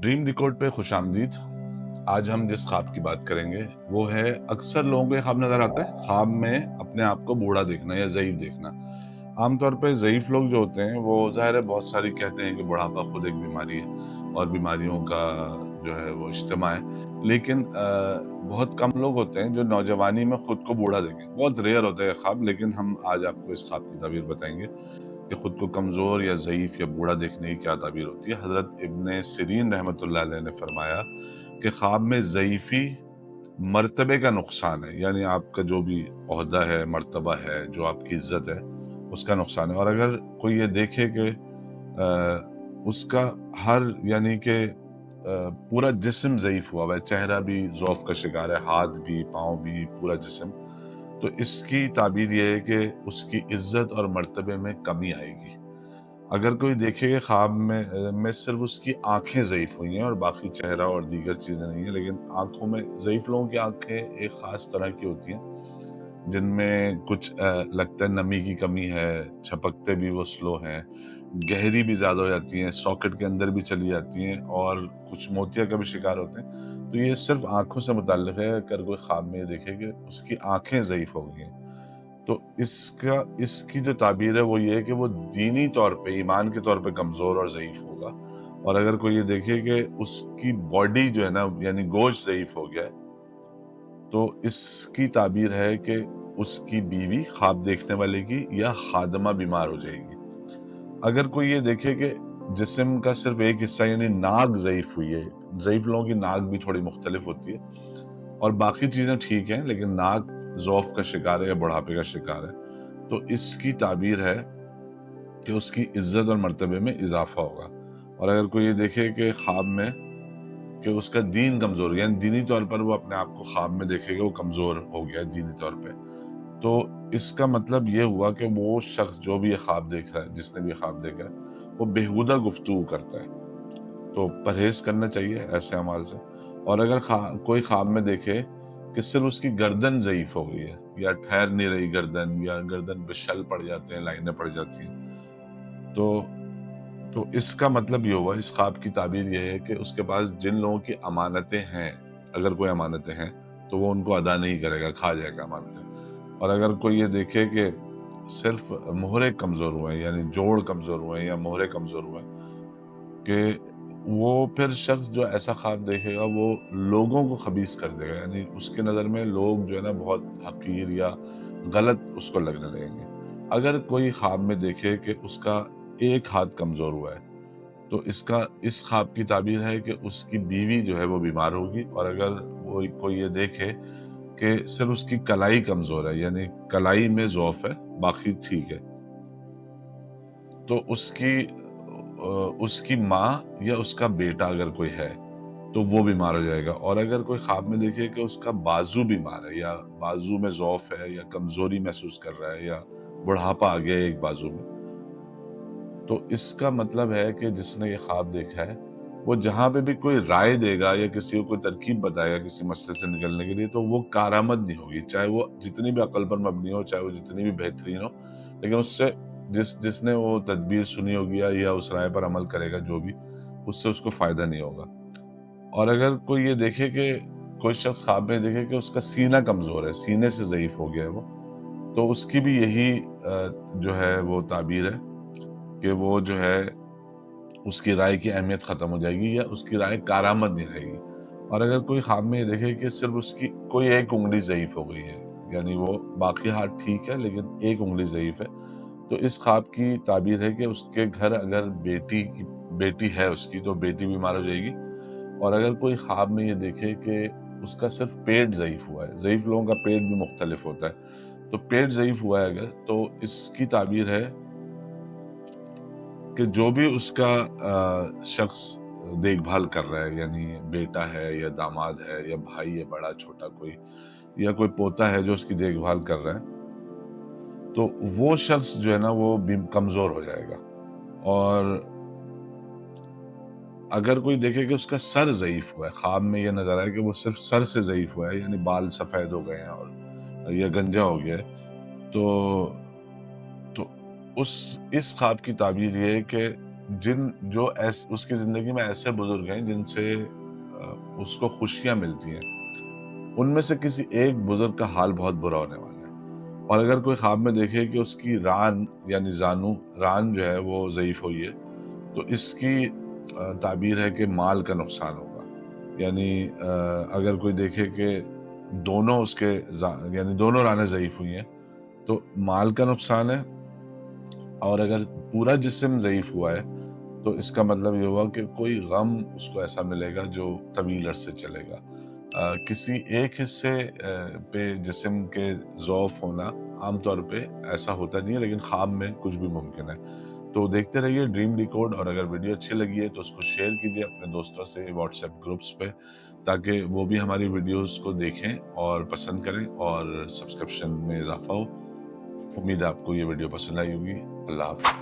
Dream record पे खुश आमदीद। आज हम जिस ख्वाब की बात करेंगे वो है, अक्सर लोगों को ये ख्वाब नजर आता है, ख्वाब में अपने आप को बूढ़ा देखना या ज़ईफ देखना। आमतौर पे ज़ईफ लोग जो होते हैं वो ज़ाहिर है बहुत सारी कहते हैं कि बुढ़ापा खुद एक बीमारी है और बीमारियों का जो है वो इज्तिमा है। लेकिन बहुत कम लोग होते हैं जो नौजवानी में खुद को बूढ़ा देखें। बहुत रेयर होता है ये ख्वाब, लेकिन हम आज आपको इस ख्वाब की ताबीर बताएंगे कि खुद को कमज़ोर या ज़ईफ़ या बूढ़ा देखने की क्या ताबीर होती है। हज़रत इब्न सिरीन रहमतुल्लाह अलैह ने फरमाया कि ख्वाब में ज़ईफ़ी मर्तबे का नुकसान है, यानी आपका जो भी ओहदा है, मर्तबा है, जो आपकी इज़्ज़त है, उसका नुकसान है। और अगर कोई ये देखे कि उसका हर यानी कि पूरा जिस्म ज़ईफ़ हुआ हुआ है, चेहरा भी ज़ौफ़ का शिकार है, हाथ भी, पाँव भी, पूरा जिस्म, तो इसकी ताबीर ये है कि उसकी इज़्ज़त और मर्तबे में कमी आएगी। अगर कोई देखेगा ख्वाब में सिर्फ उसकी आँखें ज़ईफ़ हुई हैं और बाकी चेहरा और दीगर चीज़ें नहीं हैं, लेकिन आँखों में, ज़ईफ़ लोगों की आँखें एक ख़ास तरह की होती हैं, जिनमें कुछ लगता है नमी की कमी है, झपकते भी वो स्लो हैं, गहरी भी ज़्यादा हो जाती हैं, सॉकेट के अंदर भी चली जाती हैं और कुछ मोतिया का भी शिकार होते हैं। तो ये सिर्फ़ आँखों से मुताल्लिक़ है। अगर कोई ख्वाब में ये देखे कि उसकी आँखें ज़ईफ़ हो गई हैं, तो इसकी जो ताबीर है वो ये है कि वो दीनी तौर पे, ईमान के तौर पे कमज़ोर और ज़ईफ़ होगा। और अगर कोई ये देखे कि उसकी बॉडी जो है ना, यानी गोश्त ज़ईफ़ हो गया है, तो इसकी ताबीर है कि उसकी बीवी, ख्वाब देखने वाले की, या खादमा बीमार हो जाएगी। अगर कोई ये देखे कि जिस्म का सिर्फ एक हिस्सा यानी नाक ज़ईफ़ हुई है, ज़ईफ़ लोगों की नाक भी थोड़ी मुख्तलिफ होती है और बाकी चीज़ें ठीक हैं, लेकिन नाक ज़ौफ़ का शिकार है या बुढ़ापे का शिकार है, तो इसकी ताबीर है कि उसकी इज़्ज़त और मर्तबे में इज़ाफ़ा होगा। और अगर कोई ये देखे कि ख्वाब में कि उसका दीन कमज़ोर है, यानी दीनी तौर पर वो अपने आप को ख्वाब में देखेगा वो कमज़ोर हो गया है दीनी तौर पे, तो इसका मतलब ये हुआ कि वो शख्स जो भी ये ख्वाब देख रहा है, जिसने भी ये ख्वाब देखा है, वो बेहुदा गुफ्तगू करता है। तो परहेज़ करना चाहिए ऐसे अमाल से। और अगर कोई ख्वाब में देखे कि सिर्फ़ उसकी गर्दन ज़ईफ़ हो गई है, या ठहर नहीं रही गर्दन, या गर्दन पे शल पड़ जाते हैं, लाइनें पड़ जाती हैं, तो इसका मतलब ये हुआ, इस ख्वाब की ताबीर ये है कि उसके पास जिन लोगों की अमानतें हैं, अगर कोई अमानतें हैं, तो वो उनको अदा नहीं करेगा, खा जाएगा अमानतें। और अगर कोई ये देखे कि सिर्फ़ मोहरे कमज़ोर हुए हैं, यानी जोड़ कमज़ोर हुए हैं या मोहरे कमज़ोर हुए हैं, कि वो फिर शख्स जो ऐसा ख्वाब देखेगा वो लोगों को खबीस कर देगा, यानी उसके नज़र में लोग जो है ना बहुत हक़ीर या गलत उसको लगने लगेंगे। अगर कोई ख्वाब में देखे कि उसका एक हाथ कमज़ोर हुआ है, तो इस ख्वाब की ताबीर है कि उसकी बीवी जो है वो बीमार होगी। और अगर वो कोई ये देखे कि सिर्फ़ उसकी कलाई कमज़ोर है, यानी कलाई में ज़ौफ़ है, बाकी ठीक है, तो उसकी माँ या उसका बेटा अगर कोई है, तो वो बीमार हो जाएगा। और अगर कोई ख्वाब में देखे कि उसका बाजू बीमार है, या बाजू में ज़ौफ़ है, या कमज़ोरी महसूस कर रहा है, या बुढ़ापा आ गया है एक बाजू में, तो इसका मतलब है कि जिसने ये ख्वाब देखा है, वो जहाँ पे भी कोई राय देगा या किसी को कोई तरकीब बताएगा किसी मसले से निकलने के लिए, तो वो कारआमद नहीं होगी। चाहे वो जितनी भी अक़ल पर मबनी हो, चाहे वो जितनी भी बेहतरीन हो, लेकिन उससे जिसने वो तदबीर सुनी होगी या उस राय पर अमल करेगा जो भी, उससे उसको फ़ायदा नहीं होगा। और अगर कोई ये देखे कि कोई शख्स ख्वाब में देखे कि उसका सीना कमज़ोर है, सीने से ज़ईफ़ हो गया है वो, तो उसकी भी यही जो है वो ताबीर है कि वो जो है उसकी राय की अहमियत ख़त्म हो जाएगी या उसकी राय कारआमद नहीं रहेगी। और अगर कोई ख्वाब में ये देखे कि सिर्फ़ उसकी कोई एक उँगली ज़ईफ़ हो गई है, यानी वो बाकी हाथ ठीक है लेकिन एक उँगली ज़ईफ़ है, तो इस ख्वाब की ताबीर है कि उसके घर अगर बेटी है उसकी, तो बेटी बीमार हो जाएगी। और अगर कोई ख्वाब में ये देखे कि उसका सिर्फ़ पेट ज़ईफ़ हुआ है, ज़ईफ़ लोगों का पेट भी मुख्तलिफ होता है, तो पेट ज़ईफ़ हुआ है अगर, तो इसकी ताबीर है कि जो भी उसका शख्स देखभाल कर रहा है, यानी बेटा है या दामाद है या भाई है बड़ा छोटा कोई, या कोई पोता है जो उसकी देखभाल कर रहा है, तो वो शख्स जो है ना वो कमज़ोर हो जाएगा। और अगर कोई देखे कि उसका सर ज़ईफ़ हुआ है, ख्वाब में ये नज़र आए कि वो सिर्फ़ सर से ज़ईफ़ हुआ है, यानी बाल सफ़ेद हो गए हैं और या गंजा हो गया है, तो तो इस ख्वाब की ताबीर ये है कि جو اس کی زندگی میں ایسے بزرگ ہیں جن سے اس کو خوشیاں ملتی ہیں، ان میں سے کسی ایک بزرگ کا حال بہت برا ہونے والا ہے۔ اور اگر کوئی خواب میں دیکھے کہ اس کی ران یعنی ران جو ہے وہ ضعیف ہوئی ہے، تو اس کی تعبیر ہے کہ مال کا نقصان ہوگا۔ یعنی اگر کوئی دیکھے کہ دونوں اس کے یعنی دونوں رانیں ضعیف ہوئی ہیں تو مال کا نقصان ہے، اور اگر پورا جسم ضعیف ہوا ہے تو اس کا مطلب یہ ہوا کہ کوئی غم اس کو ایسا ملے گا جو طویل عرصے چلے گا۔ کسی ایک حصے پہ جسم کے ضعف ہونا عام طور پہ ایسا ہوتا نہیں ہے، لیکن خواب میں کچھ بھی ممکن ہے۔ تو دیکھتے رہیے ڈریم ڈیکوڈ، اور اگر ویڈیو اچھی لگی ہے تو اس کو شیئر کیجیے اپنے دوستوں سے واٹس ایپ گروپس پہ، تاکہ وہ بھی ہماری ویڈیوز کو دیکھیں اور پسند کریں اور سبسکرپشن میں اضافہ ہو۔ امید ہے آپ کو یہ ویڈیو پسند آئی ہوگی۔ اللہ حافظ۔